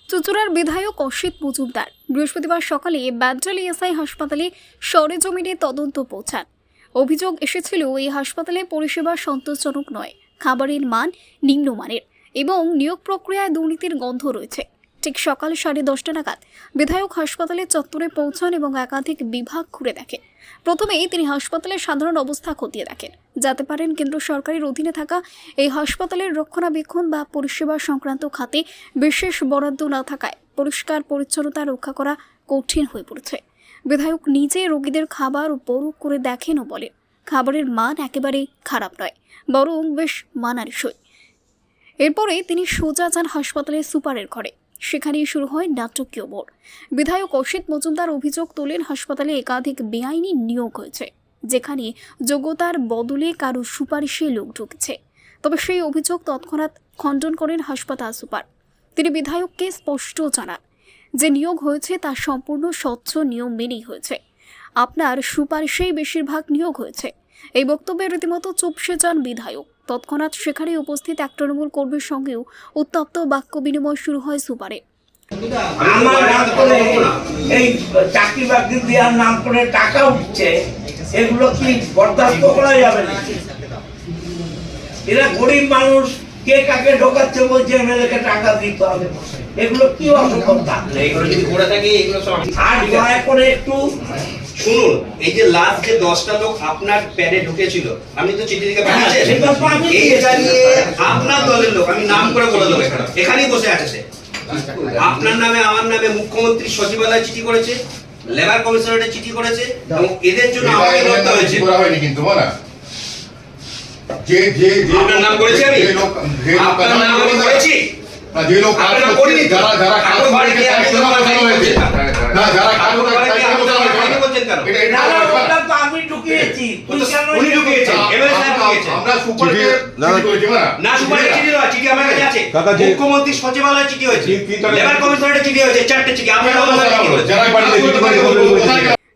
চুঁচুড়ার বিধায়ক অসিত মজুমদার বৃহস্পতিবার সকালে ব্যান্ডেল ইএসআই হাসপাতালে সরেজমিনে তদন্ত পৌঁছান। অভিযোগ এসেছিল এই হাসপাতালে পরিষেবা সন্তোষজনক নয়, খাবারের মান নিম্নমানের এবং নিয়োগ প্রক্রিয়ায় দুর্নীতির গন্ধ রয়েছে। ঠিক সকাল 10:30 নাগাদ বিধায়ক হাসপাতালে চত্বরে পৌঁছান এবং একাধিক বিভাগ ঘুরে দেখেন। প্রথমেই তিনি হাসপাতালের সাধারণ অবস্থা খতিয়ে দেখেন, যাতে পারেন কেন্দ্র সরকারের অধীনে থাকা এই হাসপাতালের রক্ষণাবেক্ষণ বা পরিষেবা সংক্রান্ত খাতে বিশেষ বরাদ্দ না থাকায় পরিষ্কার পরিচ্ছন্নতা রক্ষা করা কঠিন হয়ে পড়েছে। বিধায়ক নিজে রোগীদের খাবার পরখ করে দেখেন ও বলেন, খাবারের মান একেবারে খারাপ নয়, বরং বেশ মানানসই। এরপরে তিনি সোজা যান হাসপাতালের সুপারের ঘরে। সেখানেই শুরু হয় নাটকীয় মোড়। বিধায়ক অসিত মজুমদার অভিযোগ তোলেন, হাসপাতালে একাধিক বেআইনি নিয়োগ হয়েছে, যেখানে যোগ্যতার বদলে কারো সুপারিশে লোক ঢুকছে। তবে সেই অভিযোগ তৎক্ষণাৎ খণ্ডন করেন হাসপাতাল সুপার। তিনি বিধায়ককে স্পষ্ট জানান যে নিয়োগ হয়েছে তা সম্পূর্ণ স্বচ্ছ নিয়ম মেনেই হয়েছে, আপনার সুপারিশেই বেশিরভাগ নিয়োগ হয়েছে। এই বক্তব্যে রীতিমতো চুপসে যান বিধায়ক। তৎক্ষণাৎ সেখানে উপস্থিত এক তৃণমূল কর্মীর সঙ্গেও উত্তপ্ত বাক্য বিনিময় শুরু হয় সুপারে। আমার নাম করে এই চাকরি বাকরি দেওয়ার নাম করে টাকা উঠছে, এগুলো কি বরদাস্ত করা যাবে না? এরা গরিব মানুষ, কে কাকে ঢোকাচ্ছে বলছে এমএলএ কে টাকা দিতে হবে, এগুলো কি অসম্ভবতা? এগুলো যদি করে থাকে এগুলো সব আর দয়া করে একটু শুনুন। এই যে লাস্ট যে 10টা লোক আপনার প্যাডে ঢুকেছিল, আপনি তো চিঠি লিখে পাঠিয়েছেন, এইটা নিয়ে আপনার দলের লোক, আমি নাম করে বলে দেবো, এখানেই বসে আছে সে। আপনার নামে আমার নামে মুখ্যমন্ত্রী সচিবালয় চিঠি করেছে, লেবার কমিশনারের চিঠি করেছে, এবং এদের জন্য আমাকে লড়তে হয়েছে। করা হয়নি কিন্তু বলা যে যে আপনার নাম করেছি আমি, আপনার নাম আমি করেছি, যে লোক কাজ করছে, যারা যারা কাজ করে হয়েছে না, যারা কাজ করে আমি ঢুকিয়েছি, উনি ঢুকিয়েছেন, এমএলএ সাহেব ঢুকিয়েছেন। আমরা সুপারকে চিঠি না সুপারিশ চিঠি নয়, চিঠি আমার কাছে আছে। মুখ্যমন্ত্রী সচিবালয় চিঠি হয়েছে, লেবার কমিশনারের চিঠি হয়েছে, 4টে চিঠি আপনারা যারা পাঠিয়েছে।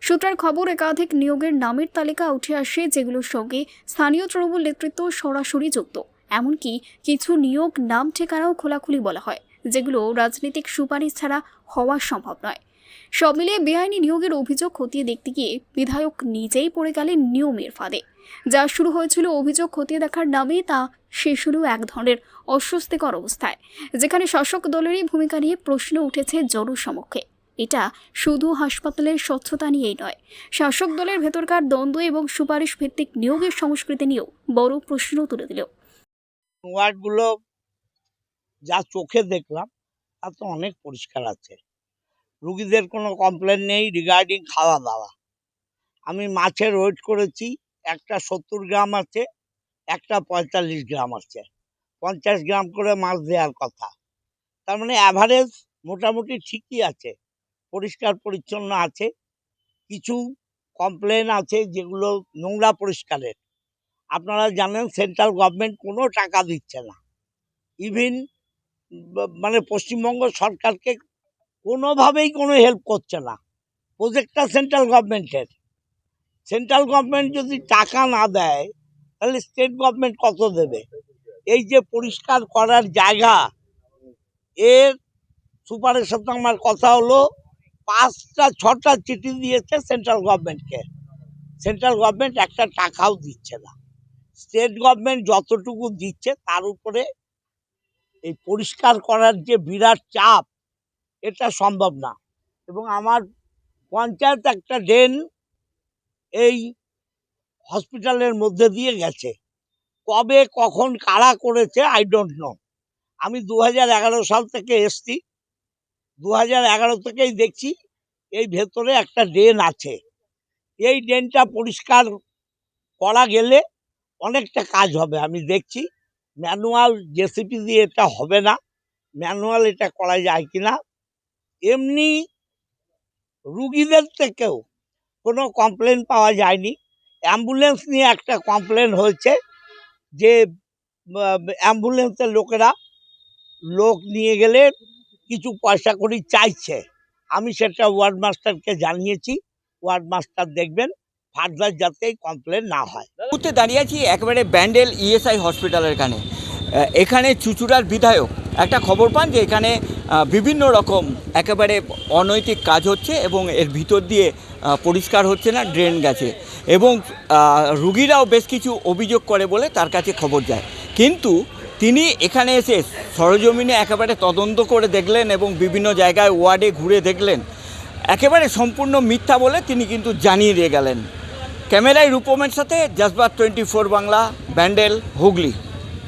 সূত্রের খবর, একাধিক নিয়োগের নামের তালিকা উঠে আসে, যেগুলোর সঙ্গে স্থানীয় তৃণমূল নেতৃত্ব সরাসরি যুক্ত। এমনকি কিছু নিয়োগ নাম ঠিকানাও খোলাখুলি বলা হয়, যেগুলো রাজনৈতিক সুপারিশ ছাড়া হওয়া সম্ভব নয়। সব মিলিয়ে বেআইনি নিয়োগের অভিযোগ খতিয়ে দেখতে গিয়ে বিধায়ক নিজেই পড়ে গেলেন নিয়মের ফাঁদে। যা শুরু হয়েছিল অভিযোগ খতিয়ে দেখার নামে, তা শেষ হলো এক ধরনের অস্বস্তিকর অবস্থায়, যেখানে শাসক দলেরই ভূমিকা নিয়ে প্রশ্ন উঠেছে জনসমক্ষে। এটা শুধু হাসপাতালের স্বচ্ছতা নিয়েই নয়, শাসক দলের ভেতরকার দ্বন্দ্ব এবং সুপারিশ ভিত্তিক নিয়োগের সংস্কৃতি নিয়েও বড় প্রশ্ন তুলে দিল। ওয়ার্ডগুলো যা চোখে দেখলাম তা তো অনেক পরিষ্কার আছে, রুগীদের কোনো কমপ্লেন নেই রিগার্ডিং খাওয়া দাওয়া। আমি মাছের ওয়েট করেছি, একটা 70 গ্রাম আছে, একটা 45 গ্রাম আছে, 50 গ্রাম করে মাছ দেওয়ার কথা। তার মানে অ্যাভারেজ মোটামুটি ঠিকই আছে, পরিষ্কার পরিচ্ছন্ন আছে। কিছু কমপ্লেন আছে যেগুলো নোংরা পরিষ্কারের। আপনারা জানেন সেন্ট্রাল গভর্নমেন্ট কোনো টাকা দিচ্ছে না, ইভিন মানে পশ্চিমবঙ্গ সরকারকে কোনোভাবেই কোনো হেল্প করছে না। প্রজেক্টটা সেন্ট্রাল গভর্নমেন্টের, সেন্ট্রাল গভর্নমেন্ট যদি টাকা না দেয় তাহলে স্টেট গভর্নমেন্ট কত দেবে? এই যে পরিষ্কার করার জায়গা, এর সুপারের সাথে আমার কথা হলো, 5টা-6টা চিঠি দিয়েছে সেন্ট্রাল গভর্নমেন্টকে, সেন্ট্রাল গভর্নমেন্ট একটা টাকাও দিচ্ছে না। স্টেট গভর্নমেন্ট যতটুকু দিচ্ছে তার উপরে এই পরিষ্কার করার যে বিরাট চাপ, এটা সম্ভব না। এবং আমার পঞ্চায়েত একটা ড্রেন এই হসপিটালের মধ্যে দিয়ে গেছে, কবে কখন কারা করেছে আই ডোন্ট নো। আমি 2011 সাল থেকে এসছি, 2011 থেকেই দেখছি এই ভেতরে একটা ড্রেন আছে। এই ড্রেনটা পরিষ্কার করা গেলে অনেকটা কাজ হবে, আমি দেখছি। ম্যানুয়াল জেসিপি দিয়ে এটা হবে না, ম্যানুয়াল এটা করা যায় কিনা। এমনি রুগীদের থেকেও কোনো কমপ্লেন পাওয়া যায়নি। অ্যাম্বুলেন্স নিয়ে একটা কমপ্লেন হয়েছে, যে অ্যাম্বুলেন্সের লোকেরা লোক নিয়ে গেলে কিছু পয়সা করি চাইছে। আমি সেটা ওয়ার্ড মাস্টারকে জানিয়েছি, ওয়ার্ড মাস্টার দেখবেন ফার্দার যাতে কমপ্লেন না হয়। মুহূর্তে দাঁড়িয়ে আছি একেবারে ব্যান্ডেল ইএসআই হসপিটালের কানে। এখানে চুঁচুড়ার বিধায়ক একটা খবর পান যে এখানে বিভিন্ন রকম একেবারে অনৈতিক কাজ হচ্ছে এবং এর ভিতর দিয়ে পরিষ্কার হচ্ছে না, ড্রেন গেছে এবং রুগীরাও বেশ কিছু অভিযোগ করে বলে তার কাছে খবর যায়। কিন্তু তিনি এখানে এসে সরজমিনে একেবারে তদন্ত করে দেখলেন এবং বিভিন্ন জায়গায় ওয়ার্ডে ঘুরে দেখলেন, একেবারে সম্পূর্ণ মিথ্যা বলে তিনি কিন্তু জানিয়ে দিয়ে গেলেন। ক্যামেরায় রূপমের সাথে জজবাত 24 বাংলা, ব্যান্ডেল, হুগলি।